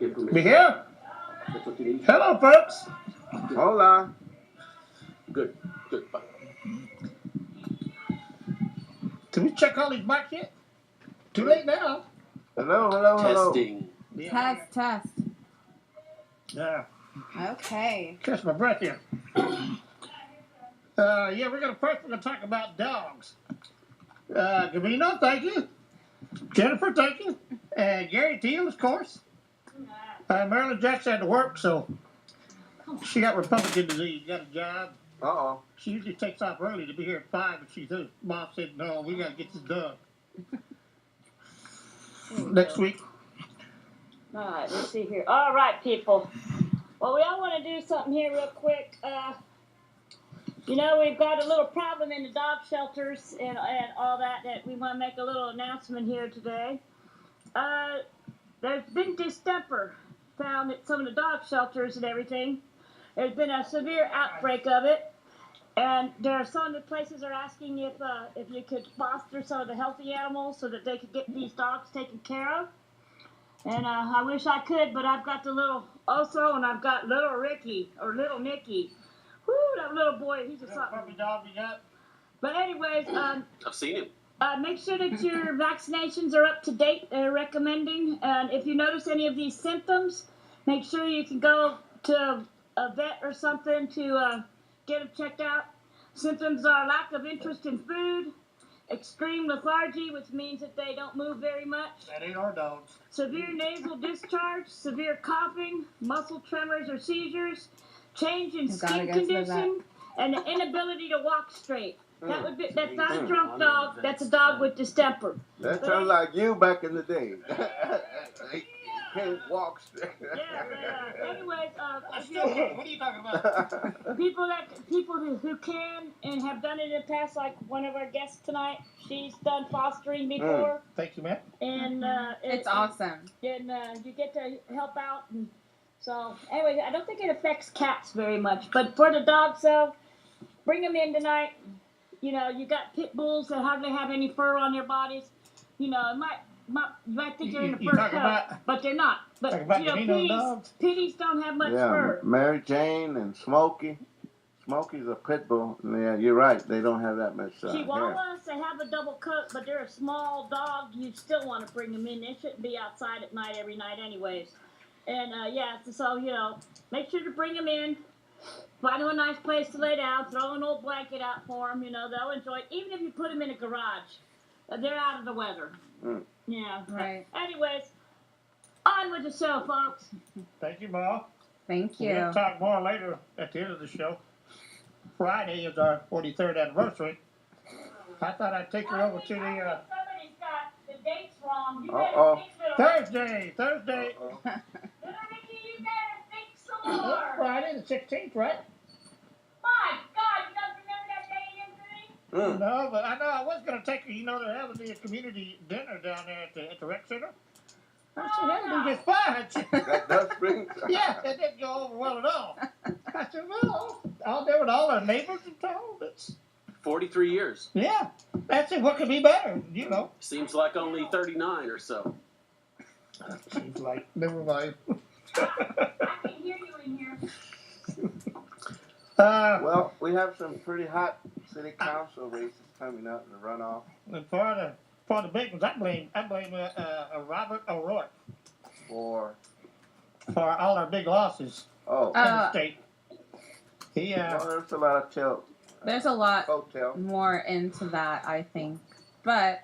We here? Hello, folks. Hola. Good. Bye. Can we check all these mics yet? Too late now. Hello. Testing. Test. Yeah. Okay. Catch my breath here. Yeah, we're gonna talk about dogs. Gavino, thank you. Jennifer, thank you. And Gary Teal, of course. Marilyn Jackson had to work, so she got Republican disease, got a job. Uh-oh. She usually takes off early to be here at 5, and she's mom said, no, we gotta get this done. Next week. All right, let's see here. All right, people. Well, we all want to do something here real quick. We've got a little problem in the dog shelters and all that we want to make a little announcement here today. There's been distemper found at some of the dog shelters and everything. There's been a severe outbreak of it. And there are some of the places are asking if you could foster some of the healthy animals so that they could get these dogs taken care of. And I wish I could, but I've got the little Oso and I've got little Ricky or little Nicky. Whoo, that little boy, he's a something. Puppy dog you got? But anyways, I've seen him. make sure that your vaccinations are up to date. They're recommending. And if you notice any of these symptoms, make sure you can go to a vet or something to get them checked out. Symptoms are lack of interest in food, extreme lethargy, which means that they don't move very much. That ain't our dogs. Severe nasal discharge, severe coughing, muscle tremors or seizures, change in skin condition, and the inability to walk straight. That's not a drunk dog. That's a dog with distemper. That sounds like you back in the day. Can't walk straight. Anyways, What are you talking about? people who can and have done it in the past, like one of our guests tonight, she's done fostering before. Thank you, man. And It's awesome. And you get to help out. And so, anyway, I don't think it affects cats very much, but for the dogs, though, bring them in tonight. You got pit bulls that hardly have any fur on their bodies. You might think they're in a fur coat, but they're not. But pitties don't have much fur. Mary Jane and Smokey. Smokey's a pit bull. Yeah, you're right. They don't have that much hair. Chihuahuas, they have a double coat, but they're a small dog. You still want to bring them in. They shouldn't be outside at night every night anyways. And, so, make sure to bring them in. Find them a nice place to lay down. Throw an old blanket out for them. They'll enjoy it. Even if you put them in a garage, they're out of the weather. Yeah. Right. Anyways, on with the show, folks. Thank you, Ma. Thank you. We'll talk more later at the end of the show. Friday is our 43rd anniversary. I thought I'd take her over to the... Somebody's got the dates wrong. You better fix it. Thursday. Little Ricky, you better fix some more. Friday the 16th, right? My God, you don't remember that day, Anthony? No, but I know I was going to take her. They're having a community dinner down there at the rec center. I said, that'll be just fine. That does bring... Yeah, that didn't go over well at all. I said, well, out there with all our neighbors and town, it's... 43 years. Yeah, that's it. What could be better, Seems like only 39 or so. Seems like, never mind. I can hear you in here. Well, we have some pretty hot city council races coming up in the runoff. And for the big ones, I blame Robert O'Rourke For all our big losses in the state. There's a lot of There's a lot hotel. more into that, I think. But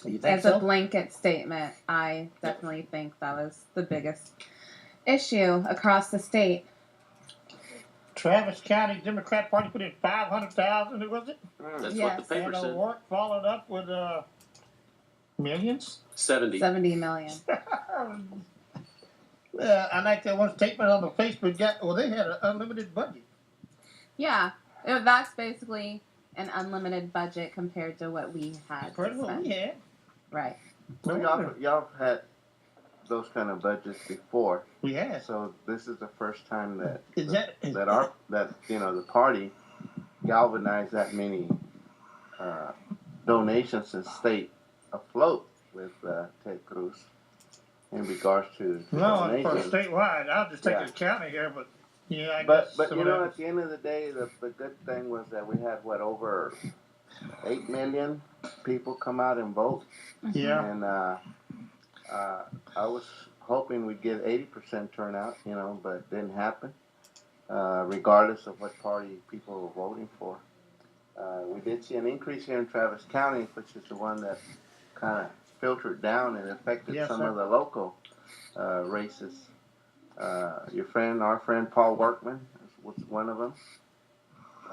You think as so? a blanket statement, I definitely think that was the biggest issue across the state. Travis County Democrat Party put in $500,000. Was it? That's what Yes. the paper And said. O'Rourke followed up with millions. 70. 70 million. I like that one statement on the Facebook. They had an unlimited budget. Yeah. That's basically an unlimited budget compared to what we had Compared to to what spend. we had. Right. Well, y'all had those kind of budgets before, We had. so this is the first time that Is the party galvanized that many donations and stayed afloat with Ted Cruz. in regards to No, for donations. statewide, I'll just take Yeah. the county here, but yeah, I But guess. you know, at the end of the day, the good thing was that we had over 8 million people come out and vote, Yeah. and I was hoping we'd get 80% turnout, you know, but it didn't happen. Regardless of what party people were voting for, we did see an increase here in Travis County, which is the one that kind of filtered down and affected Yes, some sir. of the local races. Our friend Paul Workman was one of them.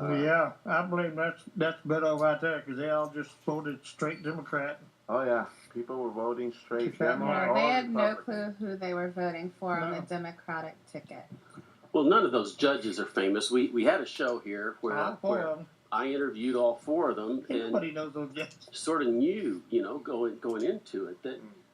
Yeah, I believe that's better right there because they all just voted straight Democrat. Oh yeah, people were voting straight Yeah, Democrat. Yeah, they or had no Republican. clue who they were voting for on No. the Democratic ticket. Well, none of those judges are famous. We had a show here All where, four where of them. I interviewed all 4 of them, and Nobody knows those yet. sort of knew, you know, going into it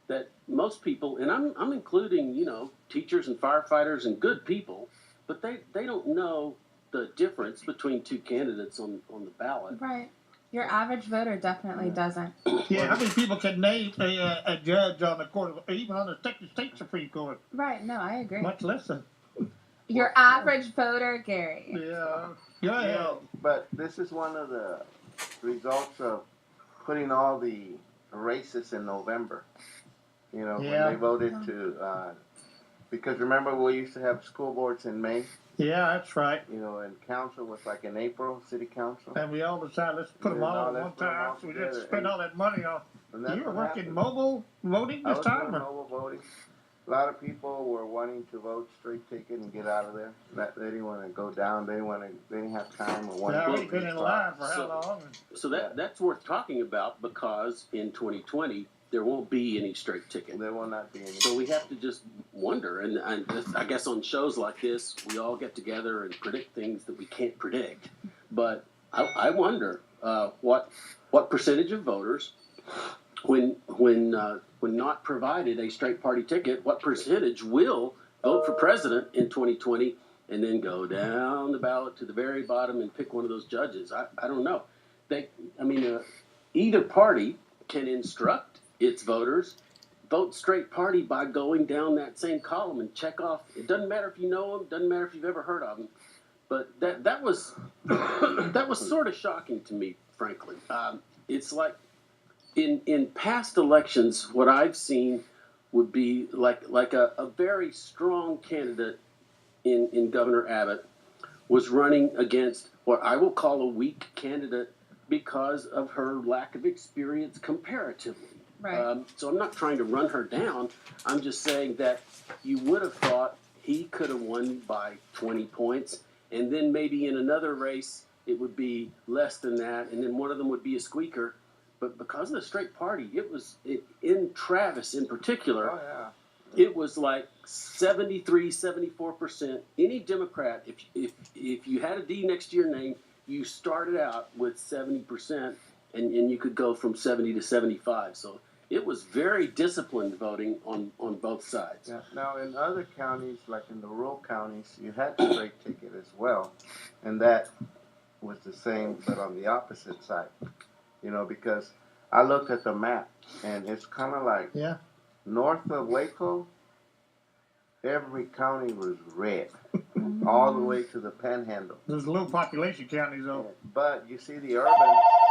that most people, and I'm including, you know, teachers and firefighters and good people, but they don't know the difference between 2 candidates on the ballot. Right. Your average voter definitely doesn't. Yeah, how many people can name a judge on the court, even on the Texas State Supreme Court? Right. No, I agree. Much less than. Your average voter, Gary. Yeah. Go You ahead. know, but this is one of the results of putting all the races in November. You know, Yeah. when they voted to, because remember we used to have school boards in May, Yeah, that's right. you know, and council was like in April, city council. And we all decided let's put them Yeah, all no, at let's one put 'em time, all so we didn't together. spend all that money on. And that's You were what working happened. mobile voting I this was time? doing Or? mobile voting. A lot of people were wanting to vote straight ticket and get out of there. They didn't want to go down. They didn't have time or Yeah, wanted we've been in line for how So- long? So that's worth talking about because in 2020 there won't be any straight ticket. There will not be any. So we have to just wonder, and I guess on shows like this, we all get together and predict things that we can't predict. But I wonder what percentage of voters, when not provided a straight party ticket, what percentage will vote for president in 2020 and then go down the ballot to the very bottom and pick one of those judges? I don't know. Either party can instruct its voters vote straight party by going down that same column and check off. It doesn't matter if you know them, doesn't matter if you've ever heard of them, but that was sort of shocking to me, frankly. It's like in past elections, what I've seen would be like a very strong candidate in Governor Abbott was running against what I will call a weak candidate because of her lack of experience comparatively. Right. So I'm not trying to run her down. I'm just saying that you would have thought he could have won by 20 points, and then maybe in another race it would be less than that, and then one of them would be a squeaker. But because of the straight party, in Travis in particular, Oh yeah. it was like 73, 74%. Any Democrat, if you had a D next to your name, you started out with 70%, and you could go from 70 to 75. So it was very disciplined voting on both sides. Yeah. Now, in other counties, like in the rural counties, you had the straight ticket as well, and that was the same, but on the opposite side. You know, because I looked at the map, and it's kind of like Yeah. north of Waco, every county was red, all the way to the Panhandle. There's low population counties though. But you see the urban,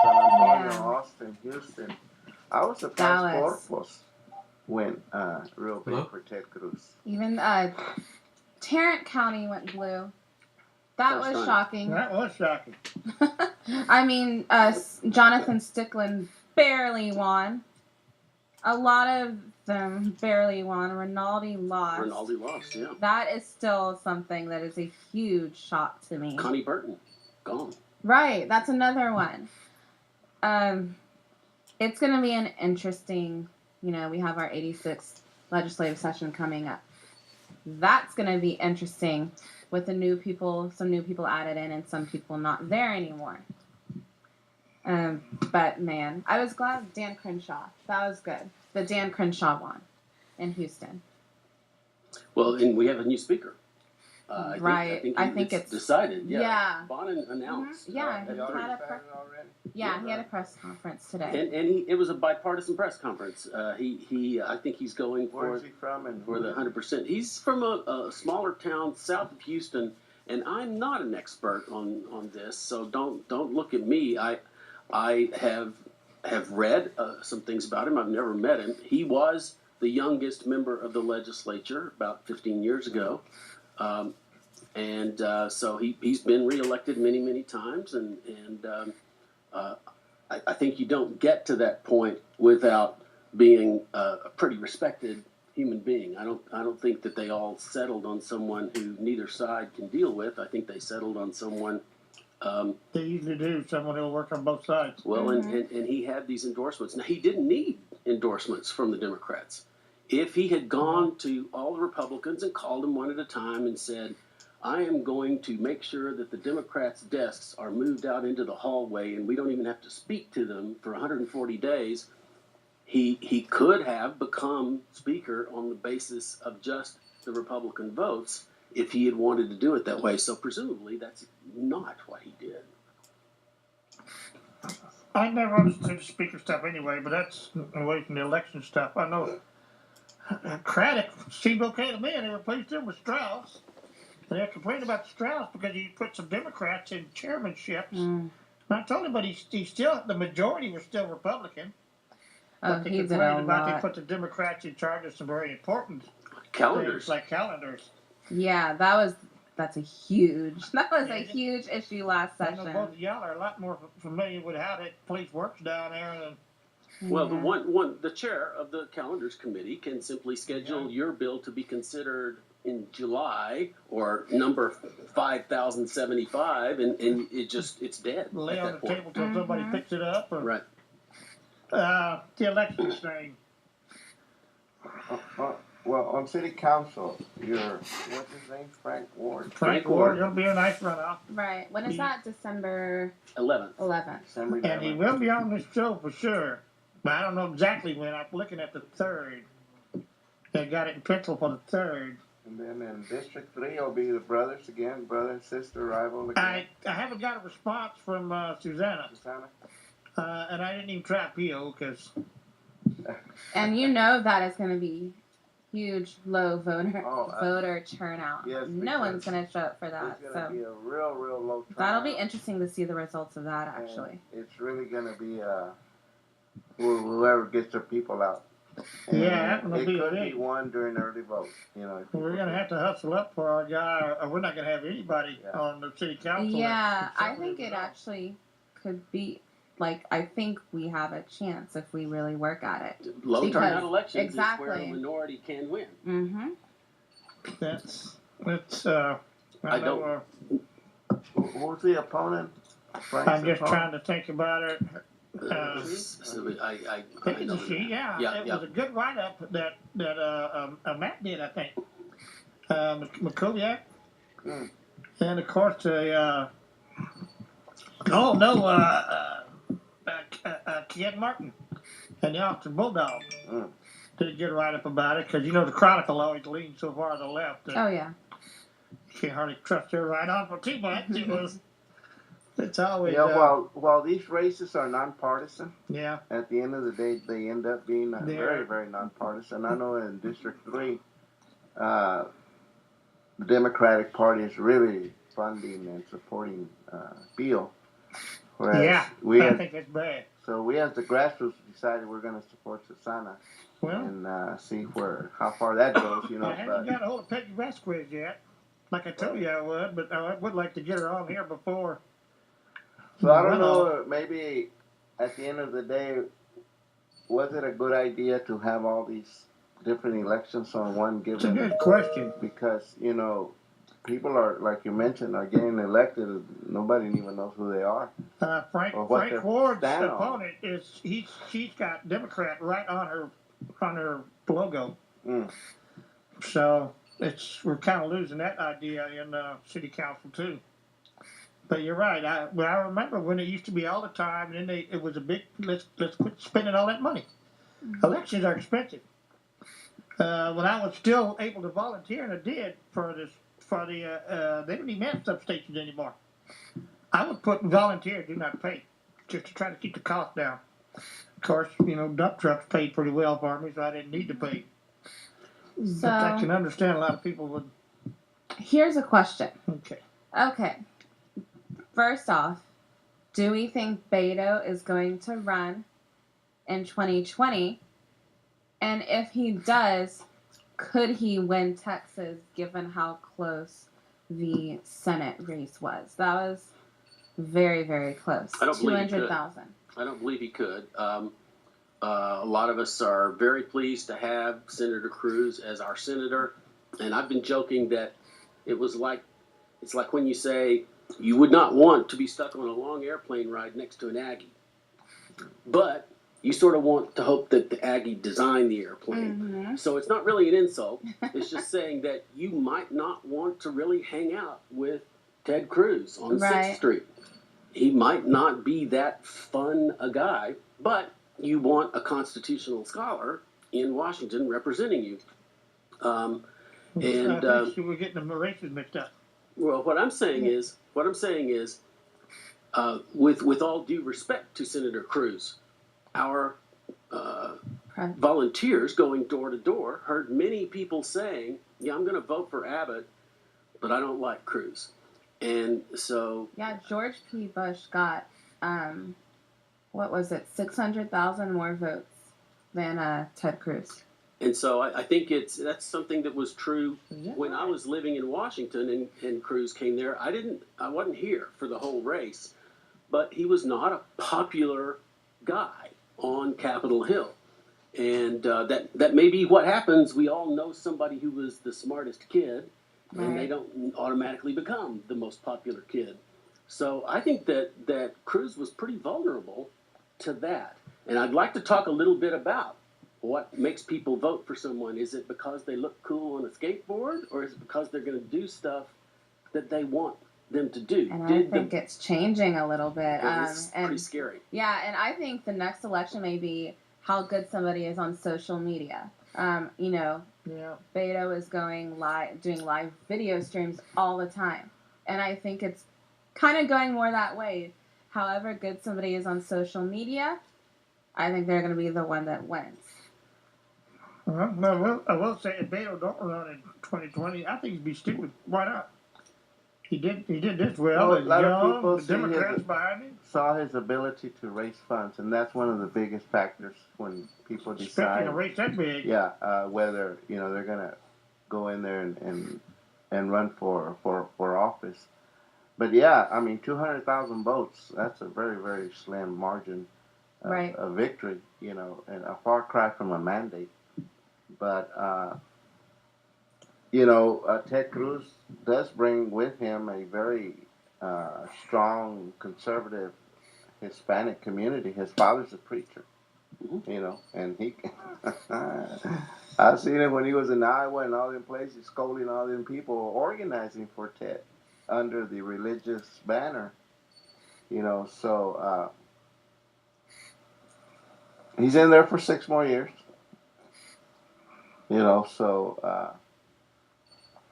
San Antonio, Yeah. Austin, Houston. I was surprised Dallas. Corpus went real big Huh? for Ted Cruz. Even Tarrant County went blue. That First was time. shocking. That was shocking. I mean, Jonathan Stickland barely won. A lot of them barely won. Rinaldi lost. Rinaldi lost, yeah. That is still something that is a huge shock to me. Connie Burton, gone. Right, that's another one. It's going to be an interesting, we have our 86th legislative session coming up. That's going to be interesting with some new people added in and some people not there anymore. But man, I was glad Dan Crenshaw. That was good. The Dan Crenshaw won in Houston. Well, and we have a new speaker. Right. I think it's it's- decided. Yeah. yeah. Bonin announced. Yeah, at he They already had a decided already? Yeah, he had a press conference today. and it was a bipartisan press conference. He I think he's going Where for is he from? And for the 100%. He's from a smaller town south of Houston, and I'm not an expert on this, so don't look at me. I have read some things about him. I've never met him. He was the youngest member of the legislature about 15 years ago, so he's been reelected many times, and I think you don't get to that point without being a pretty respected human being. I don't think that they all settled on someone who neither side can deal with. I think they settled on someone. They usually do. Someone who'll work on both sides. Well, and he had these endorsements. Now, he didn't need endorsements from the Democrats. If he had gone to all the Republicans and called them one at a time and said, I am going to make sure that the Democrats' desks are moved out into the hallway and we don't even have to speak to them for 140 days, he could have become Speaker on the basis of just the Republican votes if he had wanted to do it that way. So presumably that's not what he did. I never understood the speaker stuff anyway, but that's away from the election stuff. I know Craddock seemed okay to me, and they replaced him with Strauss. And they're complaining about Strauss because he put some Democrats in chairmanships. And I told him, but he's still, the majority was still Republican. Oh, But they he did complained a about they lot. put the Democrats in charge of some very important Calendars. things, like calendars. Yeah, that's a huge Yeah. huge issue last I know session. both of y'all are a lot more familiar with how that place works down there than Well, Yeah. the chair of the calendars committee can simply schedule your bill to be considered in July or number 5075, and it's dead lay at on that the point. table till somebody picks it up. Or, Right. the election thing. Well, on city council, what's his name? Frank Ward. Frank Ward, it'll be a nice runoff. Right. When is that? December 11th. 11th. December And he 11th. will be on this show for sure. But I don't know exactly when. I'm looking at the 3rd. They got it in pencil for the 3rd. And then in District 3, it'll be the brothers again, brother and sister rival again. I haven't got a response from Susanna. Susanna? And I didn't even try Pio because And you know that is going to be huge low voter turnout. Yes, No one's because going to show up for that. It's going to So be a real low turnout. that'll be interesting to see the results of that, And actually. it's really going to be whoever gets their people out. And Yeah, that'll it be could big. be won during early vote. You know, if we're people going to have to hustle up for our guy, or we're not going to have anybody Yeah. on the city council. Yeah, that's I think conservative it at all. actually could be. I think we have a chance if we really work at it. Low Because- turnout elections is where exactly. a minority can win. Mm-hmm. That's I don't- Who's the opponent? Frank's I'm just opponent? trying to think about it. So I It's know a she, that. yeah. Yeah, It yeah. was a good write-up that Matt did, I think. Makoviak. Mm. And of course Ken Martin and the Austin Bulldog Mm. did a good write-up about it because the Chronicle always leans so far to the left that Oh yeah. you can't hardly trust their write-off for too much. It's always Yeah, while these races are nonpartisan, yeah. at the end of the day, they end up being They're- very nonpartisan. I know in District 3, the Democratic Party is really funding and supporting Beal. Whereas Yeah, we I as, think it's bad. so we as the grassroots decided we're going to support Susana Well, and see how far that goes, I haven't but got a hold of Peggy Vasquez yet. Like I told you I would, but I would like to get her on here before. so I don't runoff. know, maybe at the end of the day, was it a good idea to have all these different elections on one It's a given? good question. Because people are, like you mentioned, are getting elected. Nobody even knows who they are. Frank Or what their Ward's stand on. opponent is she's got Democrat right on her logo. Mm. So we're kind of losing that idea in city council too. But you're right. I remember when it used to be all the time, and then it was a big let's quit spending all that money. Elections are expensive. When I was still able to volunteer, and I did for this for the, they don't even have substations anymore. I would put volunteer, do not pay, just to try to keep the cost down. Of course, dump trucks paid pretty well for me, so I didn't need to pay. But I can So understand a lot of people would. here's a question. Okay. Okay. First off, do we think Beto is going to run in 2020? And if he does, could he win Texas given how close the Senate race was? That was very, very close. I don't believe he could. 200,000. I don't believe he could. A lot of us are very pleased to have Senator Cruz as our senator, and I've been joking that it's like when you say you would not want to be stuck on a long airplane ride next to an Aggie, but you sort of want to hope that the Aggie designed the airplane. Mm-hmm. So it's not really an insult. It's just saying that you might not want to really hang out with Ted Cruz on Right. 6th Street. He might not be that fun a guy, but you want a constitutional scholar in Washington representing you. I think we're getting the races mixed up. Well, what I'm saying is, with all due respect to Senator Cruz, our volunteers going door to door heard many people saying, "Yeah, I'm going to vote for Abbott, but I don't like Cruz," and so Yeah, George P. Bush got, 600,000 more votes than Ted Cruz. And so I think that's something that was true when I was living in Washington and Cruz came there. I wasn't here for the whole race, but he was not a popular guy on Capitol Hill. And that may be what happens. We all know somebody who was the smartest kid, and they don't automatically become the most popular kid. So I think that Cruz was pretty vulnerable to that. And I'd like to talk a little bit about what makes people vote for someone. Is it because they look cool on a skateboard, or is it because they're going to do stuff that they want them to do? And I think it's changing a little bit. It's pretty scary. Yeah, and I think the next election may be how good somebody is on social media. Beto is doing live video streams all the time. And I think it's kind of going more that way. However good somebody is on social media, I think they're going to be the one that wins. Well, I will say if Beto don't run in 2020, I think he'd be stupid. Why not? He did this well. A lot of people the Democrats behind him. saw his ability to raise funds, and that's one of the biggest factors when people Especially decide. in a race that big. Yeah, whether they're gonna go in there and run for office. But yeah, I mean, 200,000 votes, that's a very, very slim margin of victory, and a far cry from a mandate. But, Ted Cruz does bring with him a very strong, conservative Hispanic community. His father's a preacher, and he, I've seen him when he was in Iowa and all them places, scolding all them people organizing for Ted under the religious banner, so he's in there for 6 more years, so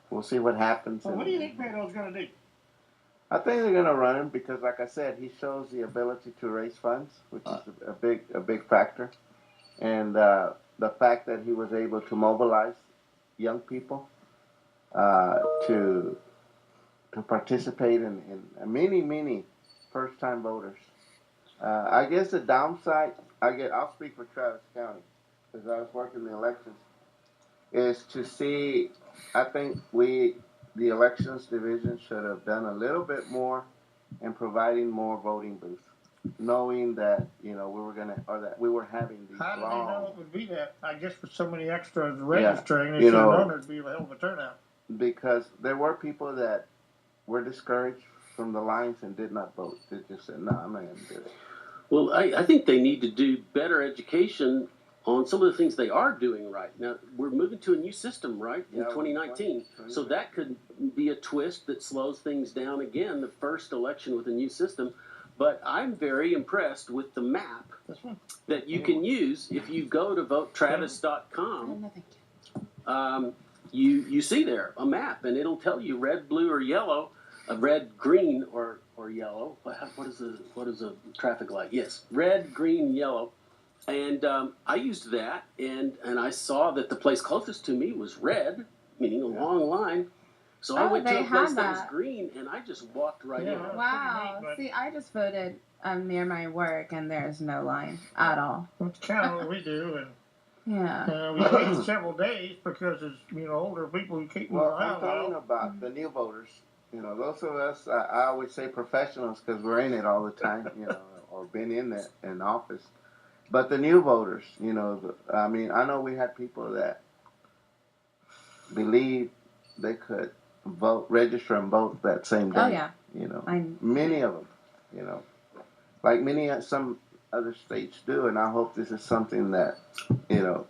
we'll see what happens. Well, what do you think Beto's going to do? I think they're going to run him because, like I said, he shows the ability to raise funds, which is a big factor, and the fact that he was able to mobilize young people to participate in many first-time voters. I guess the downside, I'll speak for Travis County because I was working the elections, is to see. I think the elections division should have done a little bit more in providing more voting booths, knowing that we were having these How did they long. know it would be that? I guess with so many extras registering, they you should have know, known there'd be a hell of a turnout. Because there were people that were discouraged from the lines and did not vote. They just said, "No, I'm not going to do it." Well, I think they need to do better education on some of the things they are doing right. Now, we're moving to a new system, right, in 2019. So that could be a twist that slows things down again, the first election with a new system. But I'm very impressed with the map that you can use if you go to votetravis.com. you see there a map, and it'll tell you red, blue, or yellow, red, green, or yellow. What is the traffic light? Yes, red, green, yellow. And I used that, and I saw that the place closest to me was red, meaning a long line. So I Oh, went to they a place had that was that. green, and I just walked right in. Yeah. Wow. Pretty neat, but- See, I just voted near my work, and there's no line at all. That's kind of what we do, and Yeah. we wait several days because it's older people who keep them Well, I'm around. talking Now. about the new voters. Those of us, I always say professionals because we're in it all the time, or been in that in office. But the new voters, I know we had people that believed they could register and vote that same day. Oh yeah. Many of them, like some other states do, and I hope this is something that, the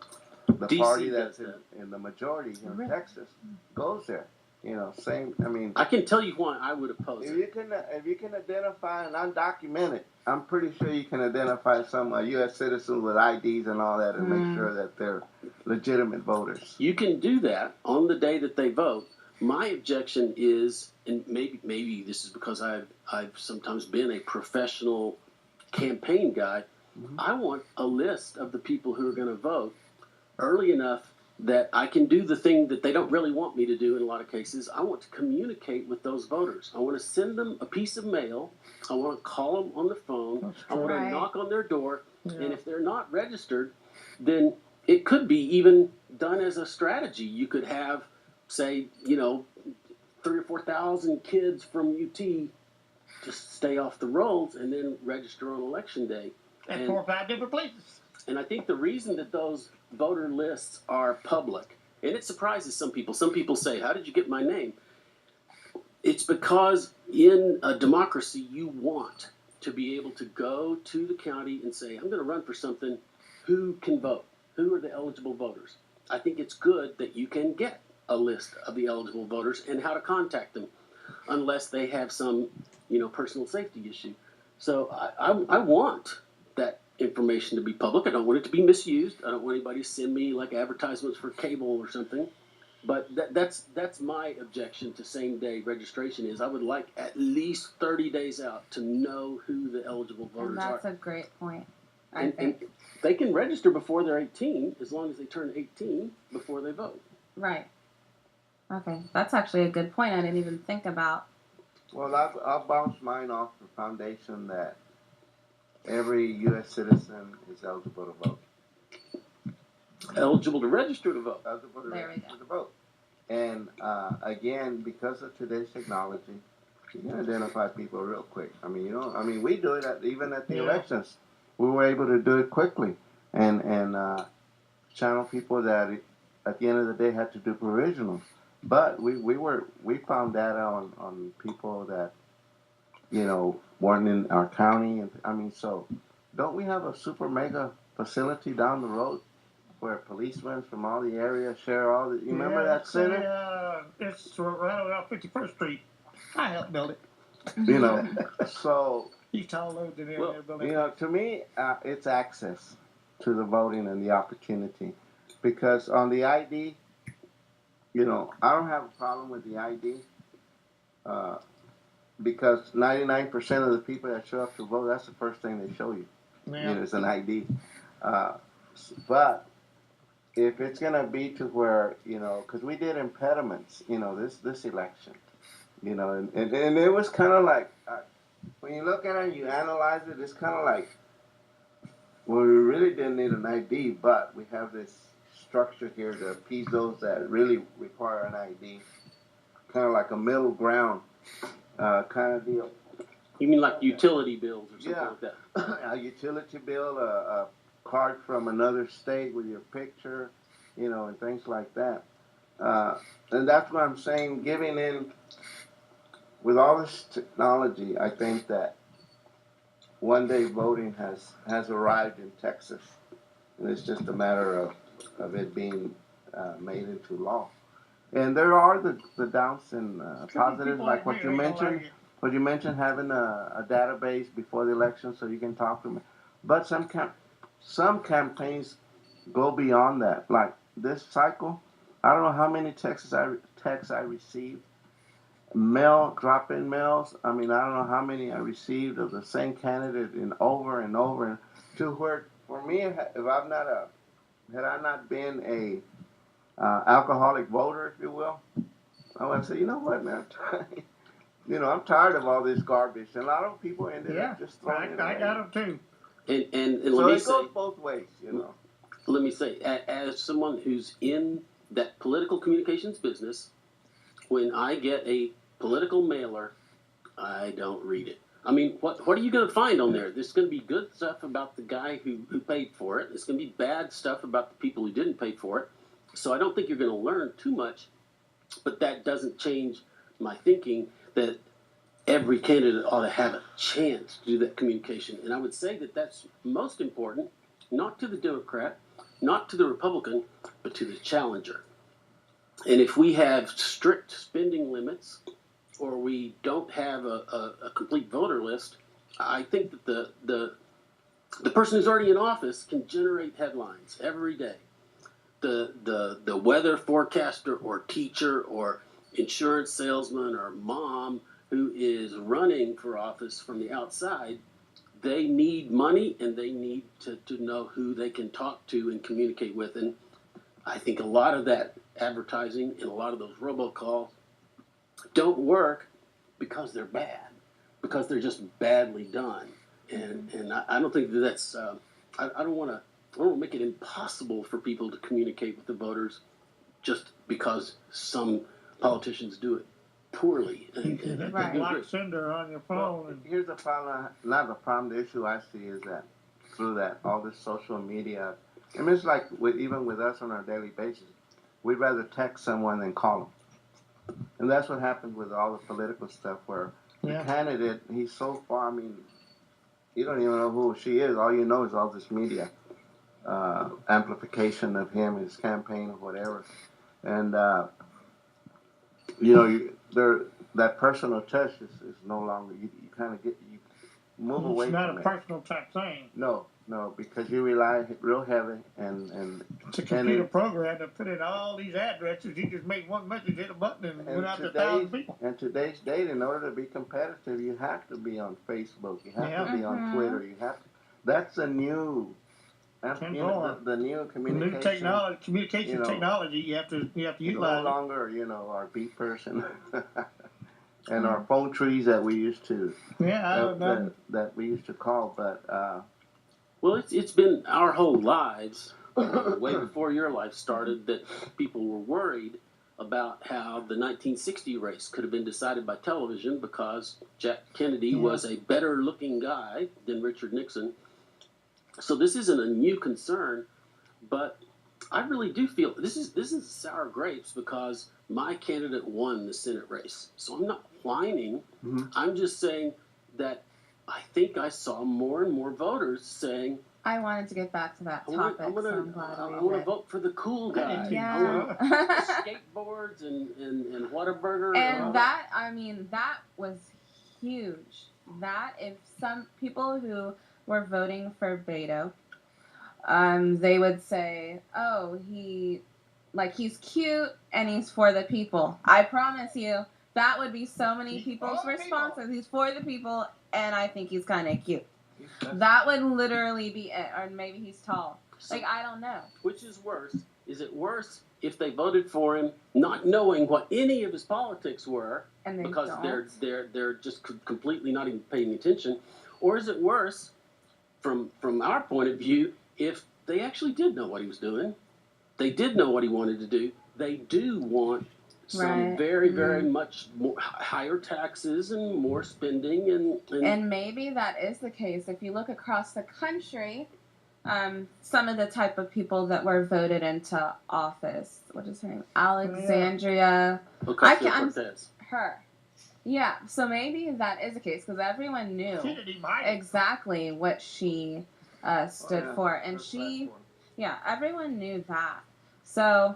DC party does that's in, that. in the majority here in Really? Texas goes there. Same. I can tell you why I would oppose If it. you can identify and undocumented, I'm pretty sure you can identify some U.S. citizens with IDs and all that, and make sure that they're legitimate voters. You can do that on the day that they vote. My objection is, and maybe this is because I've sometimes been a professional campaign guy. Mhm. I want a list of the people who are going to vote early enough that I can do the thing that they don't really want me to do in a lot of cases. I want to communicate with those voters. I want to send them a piece of mail. I want to call them on the phone. That's I want Right. to knock on their door. Yeah. And if they're not registered, then it could be even done as a strategy. You could have, say, 3,000 or 4,000 kids from UT just stay off the rolls and then register on election day. At And- 4 or 5 different places. And I think the reason that those voter lists are public, and it surprises some people say, how did you get my name? It's because in a democracy, you want to be able to go to the county and say, I'm going to run for something. Who can vote? Who are the eligible voters? I think it's good that you can get a list of the eligible voters and how to contact them, unless they have some, personal safety issue. So I want that information to be public. I don't want it to be misused. I don't want anybody to send me like advertisements for cable or something. But that's my objection to same day registration is I would like at least 30 days out to know who the eligible And voters that's are. a great point. I And think. they can register before they're 18 as long as they turn 18 before they vote. Right. Okay, that's actually a good point. I didn't even think about. Well, I'll bounce mine off the foundation that every U.S. citizen is eligible to vote. Eligible to register to vote. Eligible to There we register to vote. And again, because of today's technology, you can identify people real quick. We do it even at the Yeah. elections. We were able to do it quickly and channel people that at the end of the day had to do provisionals. But we found data on people that weren't in our county, and so don't we have a super mega facility down the road where policemen from all the area share all the? You remember that center? It's right around 51st Street. I helped build it. So He's tall loads in there. Well, they're building. to me, it's access to the voting and the opportunity, because on the ID, I don't have a problem with the ID. Because 99% of the people that show up to vote, that's the first thing they show you. Yeah. It's an ID. But if it's gonna be to where because we did impediments, this election, and it was kind of like when you look at it and you analyze it, it's kind of like, well, we really didn't need an ID, but we have this structure here to appease those that really require an ID, kind of like a middle ground kind of deal. You mean like utility bills or something Yeah. like that? A utility bill, a card from another state with your picture, and things like that. And that's what I'm saying, giving in, with all this technology, I think that one day voting has arrived in Texas. And it's just a matter of it being made into law. And there are the downs and positives, People like me, what you they don't mentioned. like it. But you mentioned having a database before the election so you can talk to them. But some campaigns go beyond that. Like this cycle, I don't know how many texts I received. Mail, drop-in mails. I mean, I don't know how many I received of the same candidate in over and over, and to where for me, if I'm not had I not been a alcoholic voter, if you will, I would say, you know what, man, I'm tired of all this garbage, and a lot of people ended up just throwing it away. I got them too. And So let me it say, goes both ways, let me say, as someone who's in that political communications business, when I get a political mailer, I don't read it. I mean, what are you going to find on there? There's going to be good stuff about the guy who paid for it. There's going to be bad stuff about the people who didn't pay for it. So I don't think you're going to learn too much, but that doesn't change my thinking that every candidate ought to have a chance to do that communication. And I would say that that's most important, not to the Democrat, not to the Republican, but to the challenger. And if we have strict spending limits, or we don't have a complete voter list, I think that the person who's already in office can generate headlines every day. The weather forecaster or teacher or insurance salesman or mom who is running for office from the outside, they need money and they need to know who they can talk to and communicate with. And I think a lot of that advertising and a lot of those robocalls don't work because they're bad, because they're just badly done. And I don't think that's, I don't want to make it impossible for people to communicate with the voters just because some politicians do it poorly. You can hit Right. the block sender on your phone. Well, here's the problem. Not the problem. The issue I see is that through that all this social media, I mean, it's like even with us on our daily basis, we'd rather text someone than call them, and that's what happens with all the political stuff. Where the candidate, he's so far. I mean, you don't even know who she is. All you know is all this media amplification of him, his campaign, or whatever, and that personal touch is no longer. You kind of you move away It's from not it. a personal type thing. No, because you rely real heavy and It's a computer program that put in all these addresses. You just make one message, hit a button, and went out to 1,000 people. in today's date, in order to be competitive, you have to be on Facebook. You have to be on Twitter. You have to. That's a new. The new communication. New technology, communication technology. You have to utilize. No longer, our beat person and our phone trees that we used to. That we used to call, but. Well, it's been our whole lives, way before your life started, that people were worried about how the 1960 race could have been decided by television because Jack Kennedy was a better-looking guy than Richard Nixon. So this isn't a new concern, but I really do feel this is sour grapes because my candidate won the Senate race. So I'm not whining. Mm-hmm. I'm just saying that I think I saw more and more voters saying, I wanted to get back to that topic. I want to vote for the cool guy. Yeah. I want skateboards and Whataburger. And that was huge. That if some people who were voting for Beto, they would say, oh, he's cute and he's for the people. I promise you, that would be so many people's responses. He's for the people, and I think he's kind of cute. That would literally be it. Or maybe he's tall. I don't know. Which is worse? Is it worse if they voted for him not knowing what any of his politics were, and because they're just completely not even paying attention, or is it worse from our point of view if they actually did know what he was doing, they did know what he wanted to do, they do want some very, very much more higher taxes and more spending and maybe that is the case. If you look across the country, some of the type of people that were voted into office, what is her name? Alexandria. Ocasio-Cortez. Her. Yeah, so maybe that is the case because everyone knew exactly what she stood for, and everyone knew that. So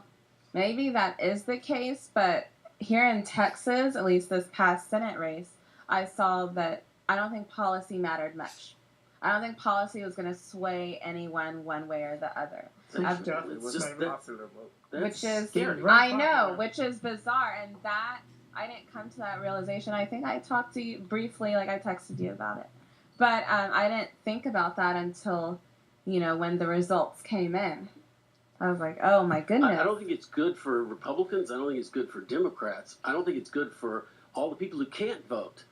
maybe that is the case, but here in Texas, at least this past Senate race, I saw that I don't think policy mattered much. I don't think policy was going to sway anyone one way or the other. Free I've- stuff It's was just very that- popular vote. That's which is scary. Very I know, popular. which is bizarre, and that I didn't come to that realization. I think I talked to you briefly, like I texted you about it, but I didn't think about that until, when the results came in. I was like, oh my goodness. I don't think it's good for Republicans. I don't think it's good for Democrats. I don't think it's good for all the people who can't vote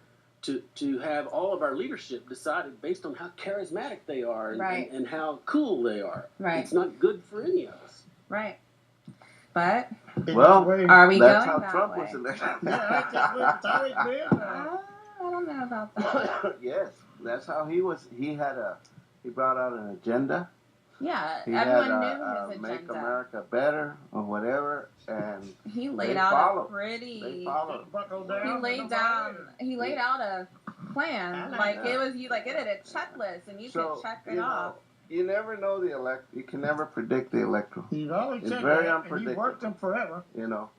to have all of our leadership decided based on how charismatic they are and, Right. and how cool they are. Right. It's not good for any of us. Right. But Well, are we That's going how that Trump way? was elected. Yeah, I think it's always been. I don't know about that. Yes, that's how he was. He brought out an agenda. Yeah, He everyone had knew his Make agenda. America Better or whatever, and He laid They out followed. a pretty. they followed. Buckle He down. laid down. He laid out a plan. I like Like that. it was you. Like it had a checklist, and you So, could check it you off. know, you never know You can never predict the electoral. He's always It's said very that, and he unpredictable. worked them forever. You know,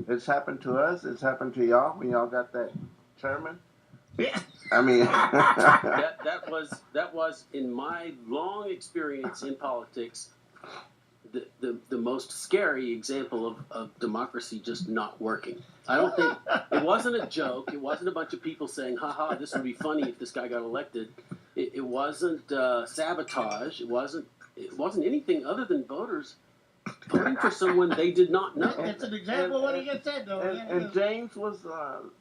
it's happened to us. It's happened to y'all when y'all got that chairman. Yeah. I mean, That was in my long experience in politics the most scary example of democracy just not working. I don't think it wasn't a joke. It wasn't a bunch of people saying, "Ha, this would be funny if this guy got elected." It wasn't sabotage. It wasn't anything other than voters voting for someone they did not know. It's an example of what he just said, though. and James was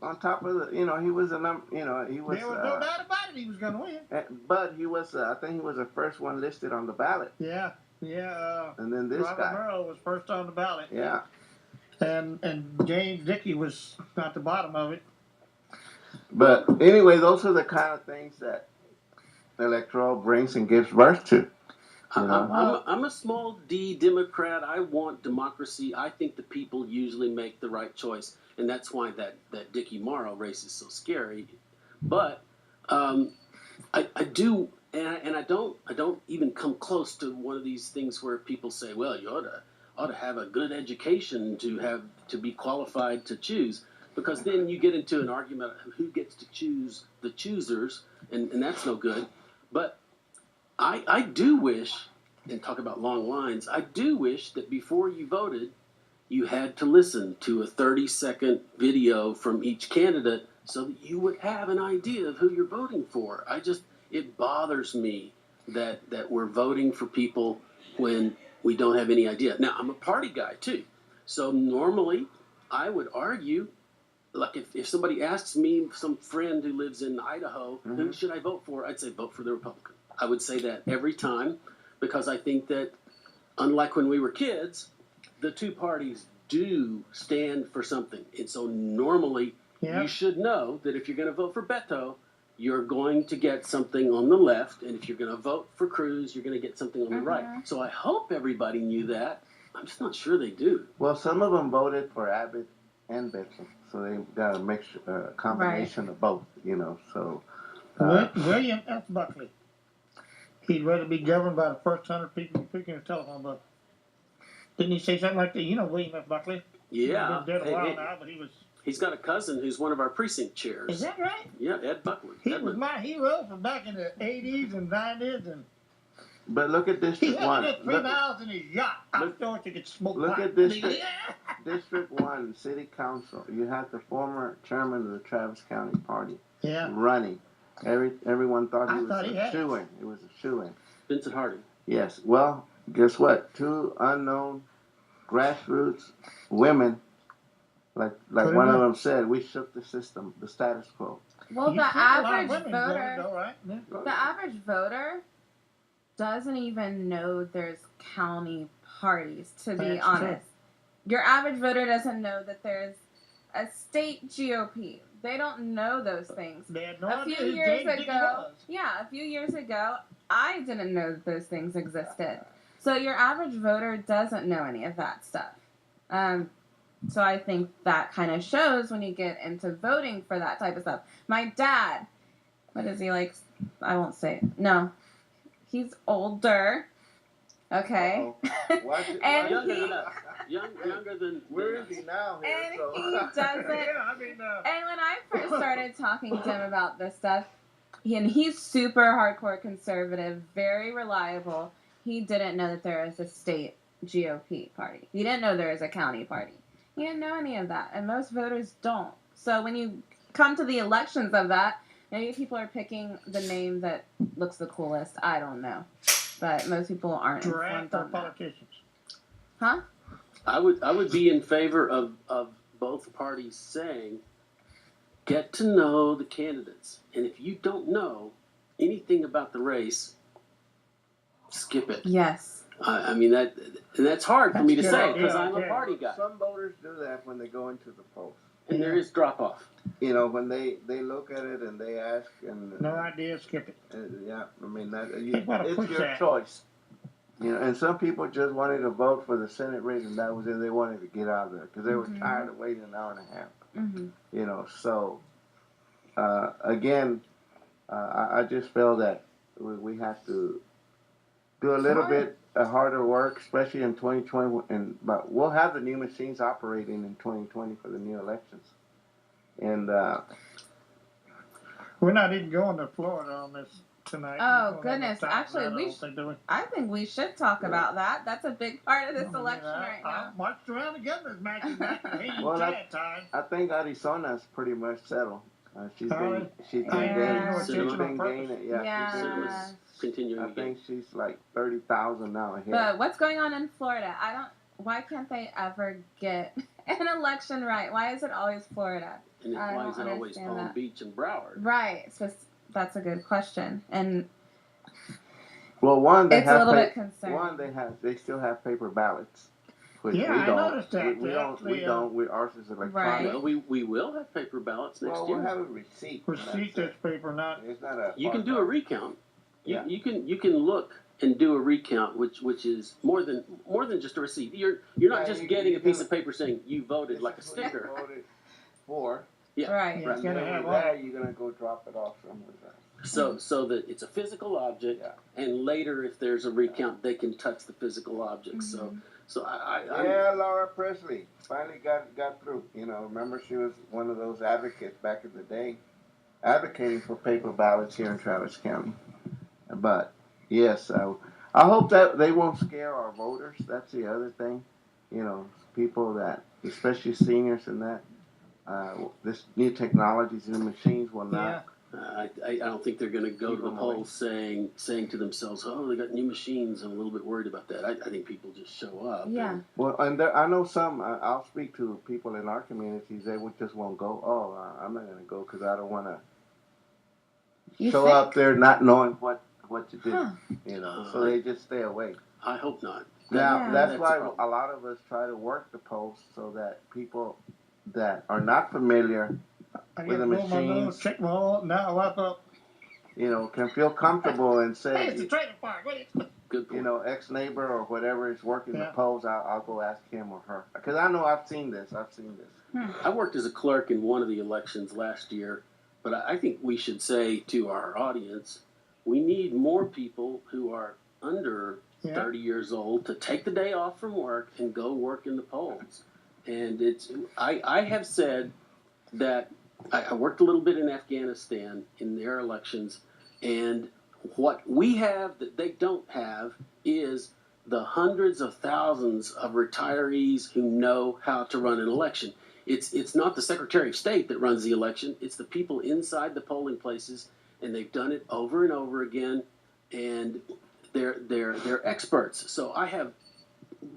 on top of the. He was he was. There was no doubt about it. He was going to win. But he was. I think he was the first one listed on the ballot, Yeah. and then this Robert guy. Murrow was first on the ballot. Yeah. And James Dickey was at the bottom of it. But anyway, those are the kind of things that electoral brings and gives birth to. I'm a small D Democrat. I want democracy. I think the people usually make the right choice, and that's why that Dickie Morrow race is so scary. But I do, and I don't even come close to one of these things where people say, "Well, you ought to have a good education to be qualified to choose," because then you get into an argument of who gets to choose the choosers, and that's no good. But I do wish, and talk about long lines, I do wish that before you voted, you had to listen to a 30-second video from each candidate so that you would have an idea of who you're voting for. It bothers me that we're voting for people when we don't have any idea. Now, I'm a party guy too. So normally I would argue, like if somebody asks me, some friend who lives in Idaho, who should I vote for? I'd say vote for the Republican. I would say that every time, because I think that, unlike when we were kids, the two parties do stand for something. And so normally Yeah. you should know that if you're going to vote for Beto, you're going to get something on the left. And if you're going to vote for Cruz, you're going to get something on the right. So I hope everybody knew that. I'm just not sure they do. Well, some of them voted for Abbott and Benson, so they got a mixture, combination of both. So. William F. Buckley. He'd rather be governed by the first 100 people picking a telephone book. Didn't he say something like that? William F. Buckley? Yeah. He's been dead a Hey, while hey, now, but he was. he's got a cousin who's one of our precinct chairs. Is that right? Yeah, Ed Buckley. He Edmund. was my hero from back in the 80s and 90s, and But look at he District had to 1. get 3 miles in his yacht look- outdoors to get smoked. look pot. at District 1, City Council. You had the former chairman of the Travis County Party Yeah. running. Everyone thought he I was thought he a had it. shoo-in. It was a shoo-in. Vincent Harding. Yes. Well, guess what? 2 unknown grassroots women, like Pretty one of much. them said, we shook the system, the status quo. Well, You the see a lot of average women voter, voting, though, right? Yeah. the average voter doesn't even know there's county parties, to be That's honest. Your average voter doesn't know that there's a state GOP. They don't know those things. They had no A idea few who years James Dickey ago, was. yeah, a few years ago, I didn't know that those things existed. So your average voter doesn't know any of that stuff. So I think that kind of shows when you get into voting for that type of stuff. My dad, what is he like? I won't say it. No, he's older. Okay. Watch it, And watch Younger it. than us. Younger than. Where is he now? Here, And so. he doesn't. Yeah, I mean, And when I first started talking to him about this stuff, and he's super hardcore conservative, very reliable. He didn't know that there was a state GOP party. He didn't know there was a county party. He didn't know any of that, and most voters don't. So when you come to the elections of that, maybe people are picking the name that looks the coolest. I don't know, but most people aren't informed Draft or on that. politicians. Huh? I would be in favor of both parties saying, get to know the candidates, and if you don't know anything about the race, skip it. Yes. I mean that's hard for me to That's say good. because Yeah, I'm a yeah. party guy, Some voters do that when they go into the polls. and there is drop off. You know, when they look at it and they ask and No idea, skip it. yeah, I mean that You gotta it's push your that. choice. You know, and some people just wanted to vote for the Senate race, and that was it. They wanted to get out of there because they were Mhm. tired of waiting an hour and a half. Mm-hmm. You know, so again, I just feel that we have to do a little bit harder work, especially in 2020. But we'll have the new machines operating in 2020 for the new elections. And We're not even going to Florida on this tonight. Oh, We don't have goodness. enough time Actually, for that, we I don't think, do we? I think we should talk about that. That's a big part of this I mean, election right I now. marched around the governor's matching back in Haiti Well, time. I think Arizona's pretty much settled. She's Really? been I Yeah. didn't she's know Cinema. attention on been purpose. gaining. Yeah, Yeah. she's been- Cinema's continuing I again. think she's like 30,000 now ahead. But what's going on in Florida? Why can't they ever get an election right? Why is it always Florida? And I why don't is it always understand Palm that. Beach and Broward? Right. So that's a good question. And Well, one they it's a have little bit pa- concerning. one they still have paper ballots, which Yeah, we I don't. noticed that. We They don't. actually, We don't. Ours is electronic. Right. Well, we will have paper ballots next Well, year. we'll have a receipt. Receipt That's this paper, not. it. It's not a. You can do a recount. Yeah. You can look and do a recount, which is more than just a receipt. You're not Yeah, just you- getting you a piece can- of paper saying you voted, like a This is what you sticker. voted for. Yeah. Right. Yeah. And gotta then have with all- that, you're gonna go drop it off somewhere else. So that it's a physical object, Yeah. and later if there's a recount, they can touch the physical object. Mhm. So I'm, Yeah, Laura Presley finally got through. You know, remember she was one of those advocates back in the day, advocating for paper ballots here in Travis County. But yes, I hope that they won't scare our voters. That's the other thing. You know, people that, especially seniors and that, this new technologies and machines will not. I don't think they're going to go Keep to the them away. polls saying to themselves, "Oh, they got new machines." I'm a little bit worried about that. I think people just show up. Yeah. Well, and I know some. I'll speak to people in our communities. They just won't go. Oh, I'm not going to go because I don't want to You show think? up there not knowing what to do. Huh. You know, so they just stay away. I hope not. Now Yeah. that's That's why a problem. a lot of us try to work the polls so that people that are not familiar, I with get a blow my machine. nose, check my oil, now wipe up. you know, can feel comfortable and Hey, it's the say, trailer park. What is Good point. you know, ex neighbor or whatever is working Yeah. the polls. I'll go ask him or her because I know I've seen this. I worked as a clerk in one of the elections last year, but I think we should say to our audience, we need more people who are under Yeah. 30 years old to take the day off from work and go work in the polls. And I have said that I worked a little bit in Afghanistan in their elections, and what we have that they don't have is the hundreds of thousands of retirees who know how to run an election. It's not the Secretary of State that runs the election, it's the people inside the polling places, and they've done it over and over again, and they're experts. So I have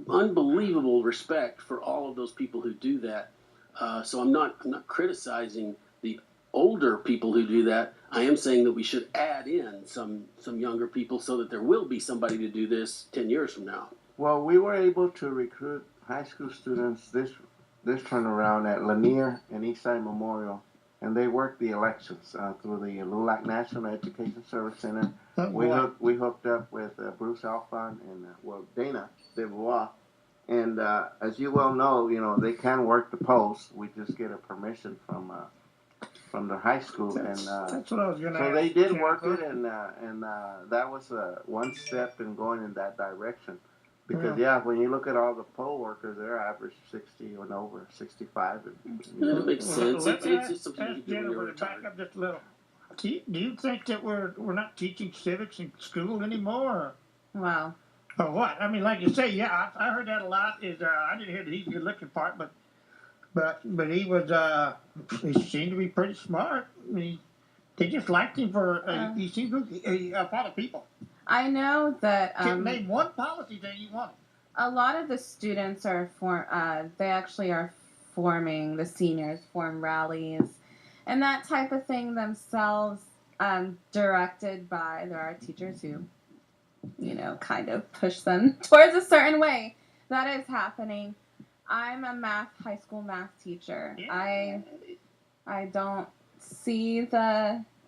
unbelievable respect for all of those people who do that. So I'm not criticizing the older people who do that. I am saying that we should add in some younger people so that there will be somebody to do this 10 years from now. Well, we were able to recruit high school students this turnaround at Lanier and Eastside Memorial, and they worked the elections through the LULAC National Education Service Center. We hooked up with Bruce Alfon and Dana DeVois, and as you well know, they can work the polls. We just get a permission from the high school, That's and what I was going to so ask. they did Jennifer. work it, and that was one step in going in that direction. Because when you look at all the poll workers, they're average 60 and over, 65. That makes sense. Let me It's something you ask can do when you're Jennifer to back retired. up just a little. Do you think that we're not teaching civics in school anymore? Wow. Or what? I mean, like you say, yeah, I heard that a lot. I didn't hear the he's a good looking part, but he was he seemed to be pretty smart. I mean, they just liked him for he seemed to be a lot of people. I know that Can't name one policy that you want. a lot of the students are they actually are forming, the seniors form rallies and that type of thing themselves, directed by, there are teachers who, you know, kind of push them towards a certain way. That is happening. I'm a high school math teacher. Yeah. I don't see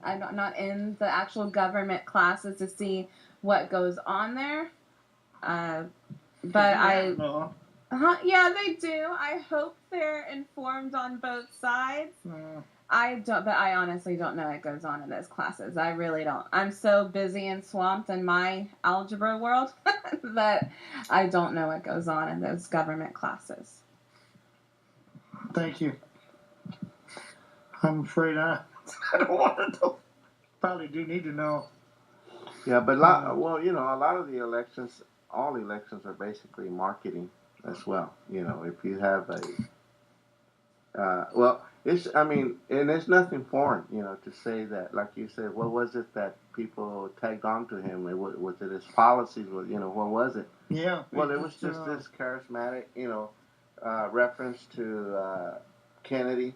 I'm not in the actual government classes to see what goes on there. But yeah, they do. I hope they're informed on both sides. But I honestly don't know what goes on in those classes. I really don't. I'm so busy and swamped in my algebra world that I don't know what goes on in those government classes. Thank you. I'm afraid I don't want to know. Probably do need to know. Yeah, but a lot of the elections, all elections are basically marketing as well. You know, if you have and there's nothing foreign, you know, to say that, like you said, what was it that people tagged on to him? Was it his policies? What was it? Yeah. Well, it was just this charismatic, reference to Kennedy,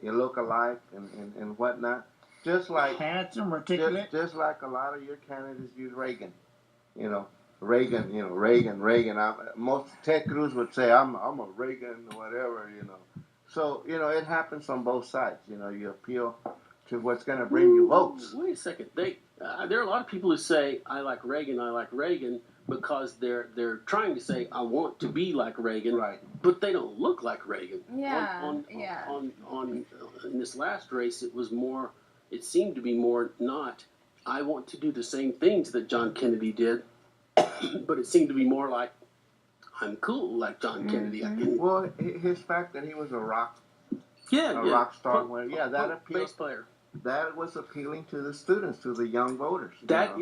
you look alike and whatnot. Just like handsome, articulate. Just like a lot of your candidates use Reagan. Reagan. Most Ted Cruz would say, I'm a Reagan, whatever, So, it happens on both sides. You appeal to what's going to bring you votes. Wait a second. There are a lot of people who say, I like Reagan, because they're trying to say, I want to be like Reagan, right? But they don't look like Reagan. Yeah. In this last race, it seemed to be more not, I want to do the same things that John Kennedy did, but it seemed to be more like, I'm cool like John Kennedy. Well, his fact that he was a rock star, that appealed. Bass player. That was appealing to the students, to the young voters. That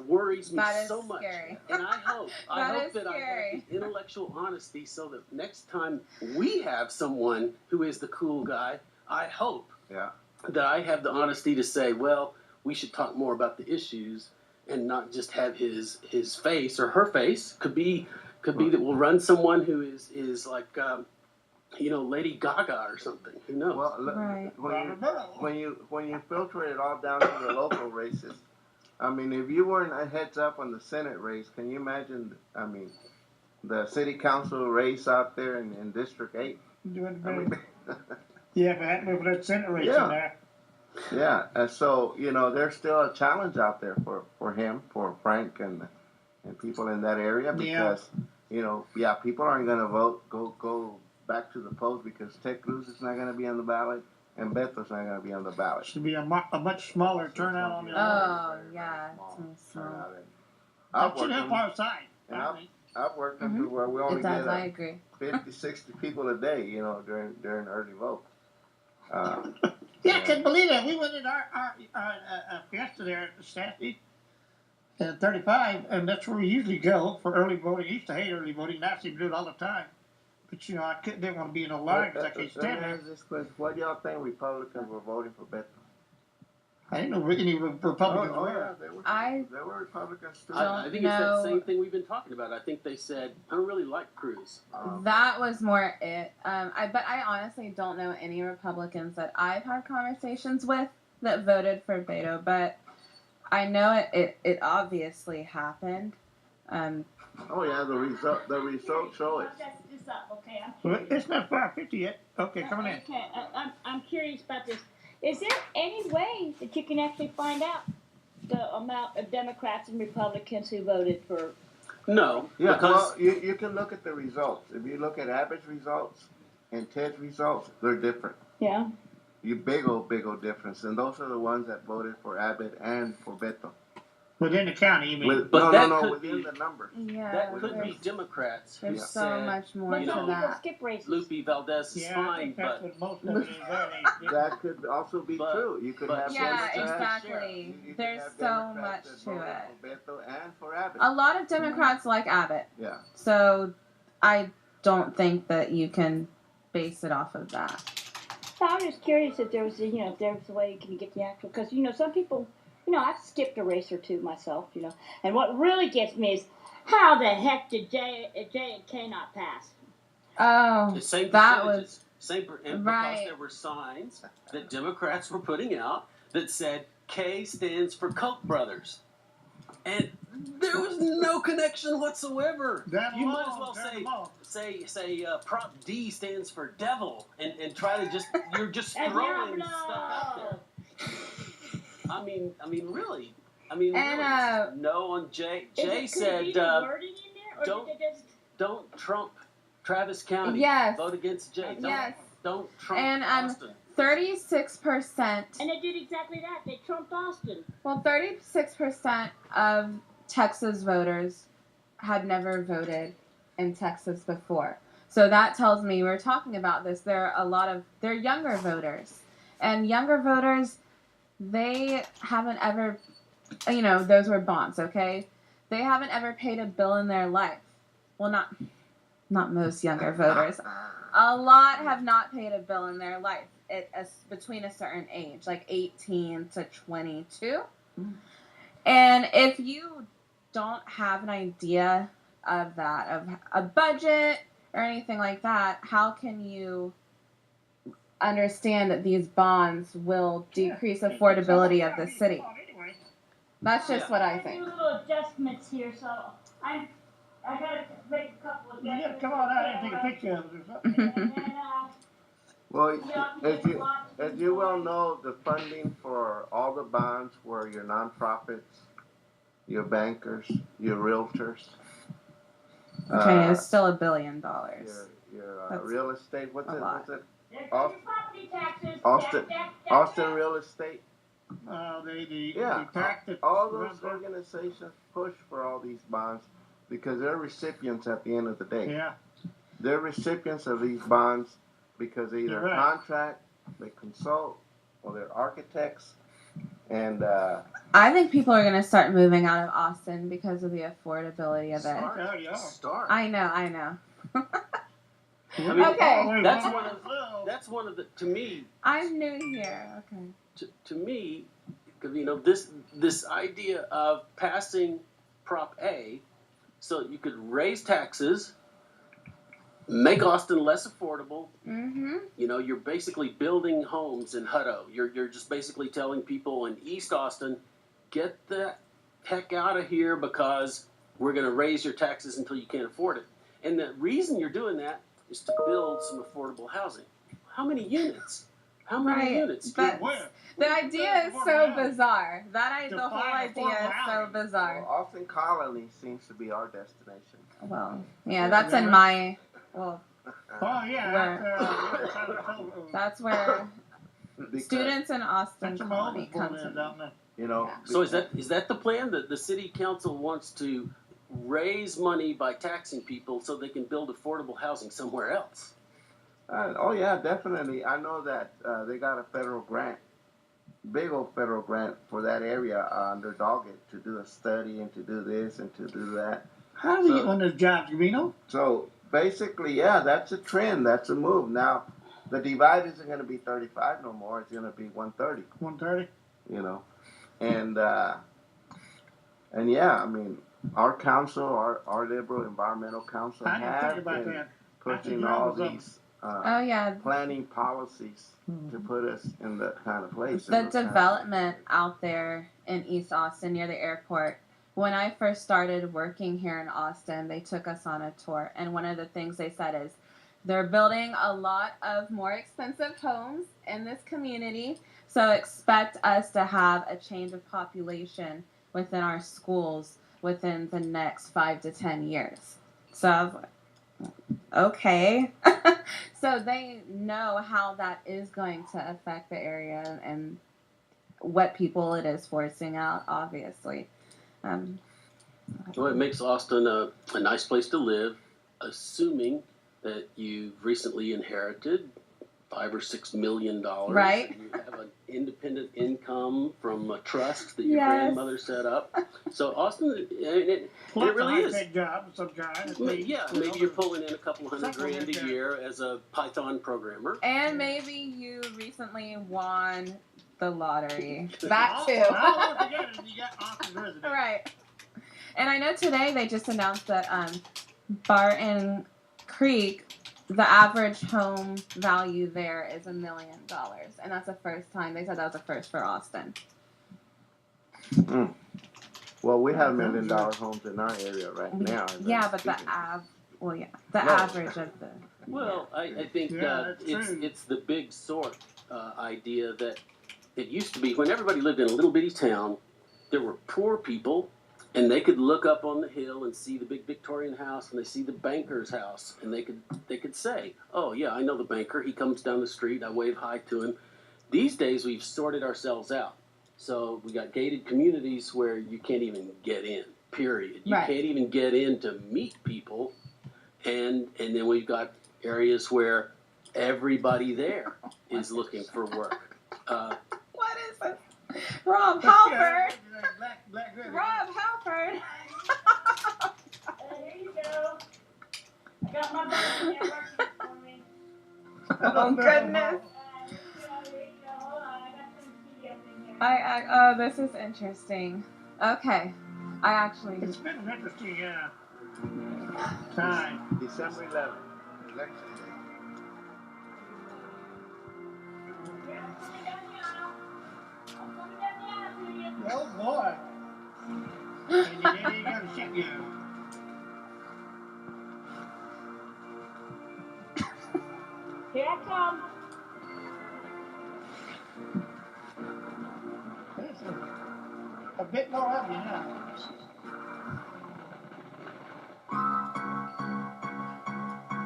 worries me so much. Scary. And I hope that I have the intellectual honesty so that next time we have someone who is the cool guy, I hope that I have the honesty to say, well, we should talk more about the issues and not just have his face or her face. Could be that we'll run someone who is like Lady Gaga or something. Who knows? Right. When you filter it all down to the local races, I mean, if you weren't a heads up on the Senate race, can you imagine? I mean, the city council race out there in District 8. Yeah, but that Senate race in there. Yeah, and so there's still a challenge out there for him, for Frank and people in that area because people aren't going to vote. Go back to the polls because Ted Cruz is not going to be on the ballot and Beto's not going to be on the ballot. Should be a much smaller turnout on the Oh yeah, it's small. That should help our side. And I've worked into where we only get I agree. 50, 60 people a day, during early vote. Yeah, I couldn't believe that. We went in our fiesta there at the Sassy at 35, and that's where we usually go for early voting. I used to hate early voting. Now I seem to do it all the time. But, I didn't want to be in a line because I can't stand it. What do y'all think Republicans were voting for Beto? I didn't know any Republicans were. There were Republicans too. I think it's that same thing we've been talking about. I think they said, I don't really like Cruz. That was more it. But I honestly don't know any Republicans that I've had conversations with that voted for Beto, but I know it obviously happened. The results show it. This up, okay? It's not 5:50 yet. Okay, coming in. Okay, I'm curious about this. Is there any way that you can actually find out the amount of Democrats and Republicans who voted for? No. Yeah, because you can look at the results. If you look at Abbott's results and Ted's results, they're different. Yeah. Big old difference. And those are the ones that voted for Abbott and for Beto. Within the county, you mean? But that no, could within be- the numbers. Yeah, That could there's, be Democrats who there's so said much more But you to some know, people that. skip races. Lupe Valdez is Yeah, I fine, think that's but what most of it is there. That could also be But- true. You could but have Yeah, Democrats. exactly. You could There's have so Democrats much that to voted it. For Beto and for Abbott. A lot of Democrats like Abbott, Yeah. so I don't think that you can base it off of that. So I was just curious if there was, if there was a way you can get the actual, because some people, I've skipped a race or two myself, and what really gets me is how the heck did J and K not pass? Oh, the same that percentages. And because right. there were signs that Democrats were putting out that said K stands for Koch brothers. And there was no connection whatsoever. Damn You them might as all, well damn say them all. say Prop D stands for devil and try to just you're just And throwing Diablo! stuff out there. I mean really. Really, no on Jay. Jay said wording in there, or don't- did they just? don't trump Travis County. Yes. Vote against Jay. Yes. Don't trump And, Austin. 36%. And they did exactly that. They trumped Austin. Well, 36% of Texas voters had never voted in Texas before. So that tells me, we're talking about this, they're younger voters. And younger voters, they haven't ever, those were bonds, okay? They haven't ever paid a bill in their life. Well, not most younger voters. A lot have not paid a bill in their life between a certain age, like 18 to 22. And if you don't have an idea of that, of a budget or anything like that, how can you understand that these bonds will decrease affordability of the city? That's just what I do think. little adjustments here, so I gotta make a couple of You adjustments. gotta come on out and take a picture of it or something. And Well, there's as a lot to as do you for well it. know, the funding for all the bonds were your nonprofits, your bankers, your realtors. Okay, it's still $1 billion. Your That's real estate. What's a it? There's lot. your Austin- property taxes. Austin- Jack, Austin Real Estate. The tax that All those organizations push for all these bonds because they're recipients at the end of the day. Yeah. They're recipients of these bonds because they either You're right. contract, they consult, or they're architects. And I think people are going to start moving out of Austin because of the affordability of it. Oh, yeah. start. I know. I mean, Okay. That's one of the to me I'm new here. Okay. to me, this idea of passing Prop A, so you could raise taxes, make Austin less affordable. Mm-hmm. You're basically building homes in Hutto. You're just basically telling people in East Austin, get the heck out of here because we're going to raise your taxes until you can't afford it. And the reason you're doing that is to build some affordable housing. How many units? How many Right, units? but- Where? The idea is so bizarre. The whole Define idea is so affordable bizarre. Well, Austin Colony seems to be our destination. Well, yeah, that's in my. Well, Oh, yeah. that's where Because, students in Austin That's Colony come to. down there. you know. Yeah. So is that the plan? That the city council wants to raise money by taxing people so they can build affordable housing somewhere else? Oh yeah, definitely. I know that they got a federal grant, big old federal grant for that area under Doggett to do a study and to do this and to do that. How do we get one of those jobs, Gavino? So basically, yeah, that's a trend. That's a move. Now, the divide isn't going to be 35 no more. It's going to be 130. 130? You know, and yeah, I mean, our council, our liberal environmental council, I didn't think have about been that. pushing that all was up. these Oh yeah, planning policies to put us in that kind of place. the development out there in East Austin near the airport. When I first started working here in Austin, they took us on a tour, and one of the things they said is they're building a lot of more expensive homes in this community, so expect us to have a change of population within our schools within the next 5 to 10 years. So I was like, okay. So they know how that is going to affect the area and what people it is forcing out, obviously. Well, it makes Austin a nice place to live, assuming that you've recently inherited $5 or $6 million. Right. And you have an independent income from a trust that your Yes. grandmother set up. So Austin, it Lots really of is. high-paid job of some kind. Yeah, maybe you're pulling in a couple $100 grand Supplement a that. year as a Python programmer. And maybe you recently won the lottery. That too. I won't forget it. You got Austin resident. Right. And I know today they just announced that Barton Creek, the average home value there is $1 million, and that's the first time. They said that was a first for Austin. Well, we have $1 million homes in our area right now. Yeah, but the average of the. Well, I think Yeah, that's true. it's the big sort idea that it used to be when everybody lived in a little bitty town, there were poor people, and they could look up on the hill and see the big Victorian house, and they see the banker's house, and they could say, "Oh yeah, I know the banker. He comes down the street. I wave hi to him." These days, we've sorted ourselves out. So we got gated communities where you can't even get in. Period. You Right. can't even get in to meet people, and then we've got areas where everybody there is looking for work. What is it? Rob Halford. Black River. Rob Halford. Here you go. I got my button here working for me. Oh goodness. Here you go. Hold on. I got some PDFs in here. This is interesting. Okay. I actually. It's been an interesting time. December 11th, election day. Yeah, I'm coming down the aisle. I'm coming down the aisle to you. Oh boy. And you ain't got a shotgun. Here I come. There's a bit more of you now.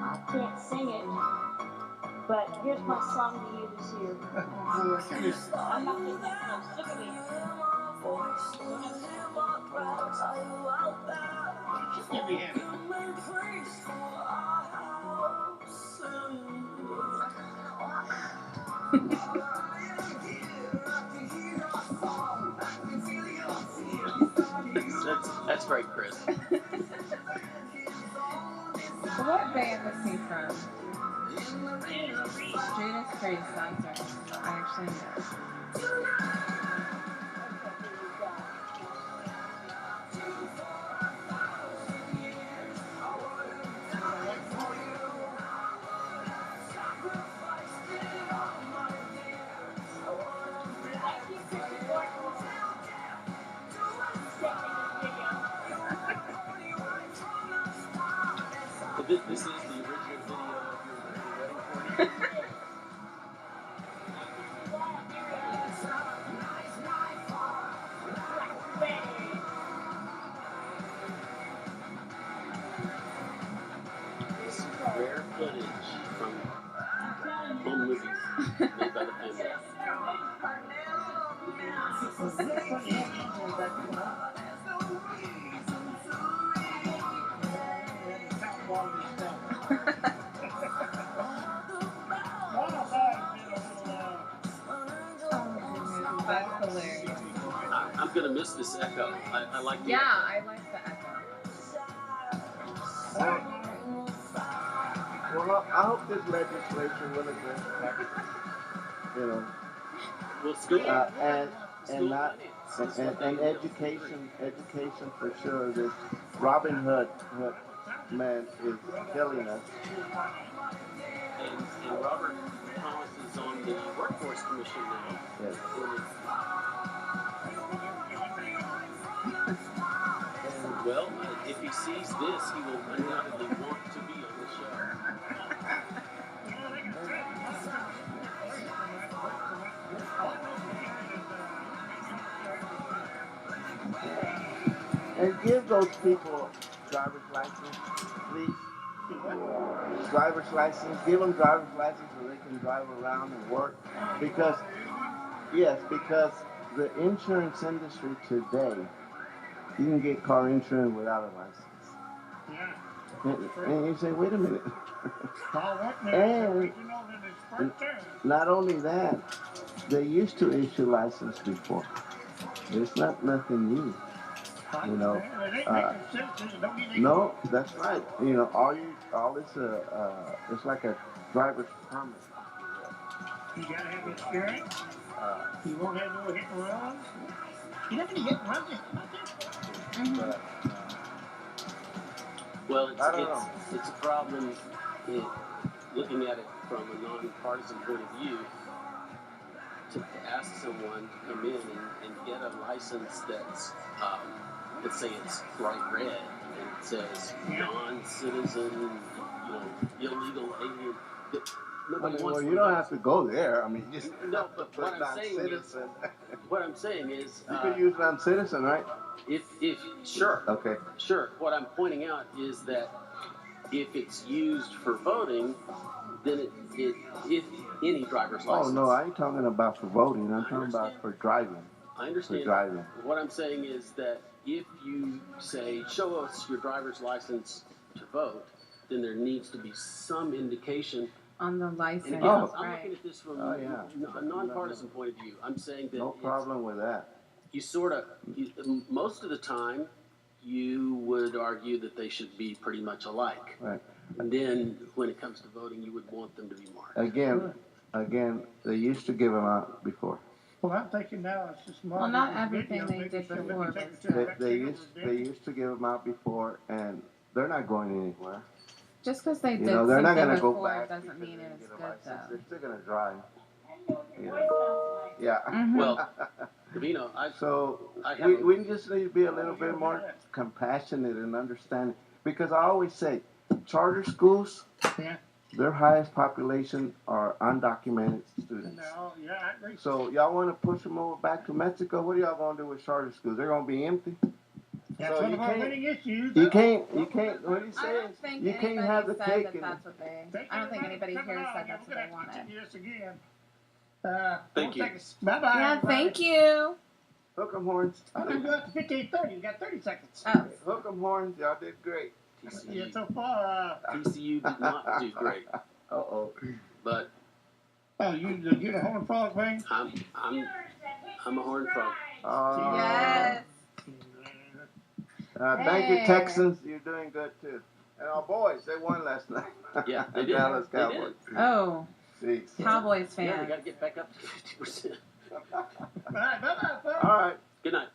I can't sing it, but here's my song to you this year. I'm not getting that close. Look at me. Give me hand. That's great, Chris. What band is he from? Judas Priest. That's right. I actually know. This is the original video of your wedding party. This is rare footage from home movies made by the family. That's hilarious. I'm gonna miss this echo. I like the Yeah, echo. I like the echo. Well, I hope this legislation will address tax, Well, school, and school not finance. and education for sure. This Robin Hood man is killing us. And Robert Thomas is on the Workforce Commission now. Yes. Well, if he sees this, he will undoubtedly want to be on the show. And give those people driver's license, please. Driver's license. Give them driver's license so they can drive around and work. Because the insurance industry today you can get car insurance without a license. Yeah. And you say, wait a minute. Paul Whitman, And- original in his first term. Not only that, they used to issue license before. It's not nothing new. You know, It ain't making sense. It don't mean they No, that's right. You know, all this it's like a driver's permit. You gotta have insurance. Uh, You won't have no hit and runs. You know how many hit and runs you have out there? but, Well, I don't know. it's a problem looking at it from a nonpartisan point of view. To ask someone to come in and get a license that's, let's say it's bright red and it says non-citizen, illegal alien. Nobody wants well, you one don't of have to go there. I mean, just No, but what I'm saying is, non-citizen. what I'm saying is, You could use non-citizen, right? if sure, Okay. sure. What I'm pointing out is that if it's used for voting, then if any driver's Oh license. no, I ain't talking about for voting. I'm I talking about understand. for driving. I understand. For driving. What I'm saying is that if you say, show us your driver's license to vote, then there needs to be some indication. On the And license, again, Oh. I'm right? looking at this from Oh, yeah. a nonpartisan point of view. I'm saying that No it's- problem with that. you sort of, most of the time, you would argue that they should be pretty much alike. Right. And then when it comes to voting, you would want them to be marked. Again, they used to give them out before. Well, I'm thinking now it's just more. Well, not everything they did before was They used to give them out before, and they're not going anywhere. Just because they You did know, they're not something gonna go before back. doesn't because mean they didn't it's get a good license. though. They're still gonna drive. You know? Yeah. Mhm. Well, Davino, So I have we just need to be a little bit more compassionate and understanding, because I always say, charter schools, Yeah. their highest population are undocumented students. No, yeah, I agree. So y'all want to push them over back to Mexico? What are y'all gonna do with charter schools? They're gonna be empty. That's So one you of our can't- winning issues. You can't. What he I says, don't think you anybody can't have the said cake that and that's what they. I don't think anybody here said that's what they wanted. Yes, again. Thank you. Bye bye. Yeah, thank you. hook 'em horns. I'm gonna go up to 15:30. We got 30 seconds. Oh, Hook 'em horns. Y'all did great. Yeah, TCU, so far. TCU did not do great, Uh-oh. but Oh, you the horn frog thing? I'm a horn frog. yes. Thank you, Hey. Texans. You're doing good too. And our boys, they won last night. Yeah, they The did. Dallas They Cowboys. Oh, Jeez. Cowboys Yeah, they fan. got to get back up to 50%. Bye bye, folks. All right. Good night.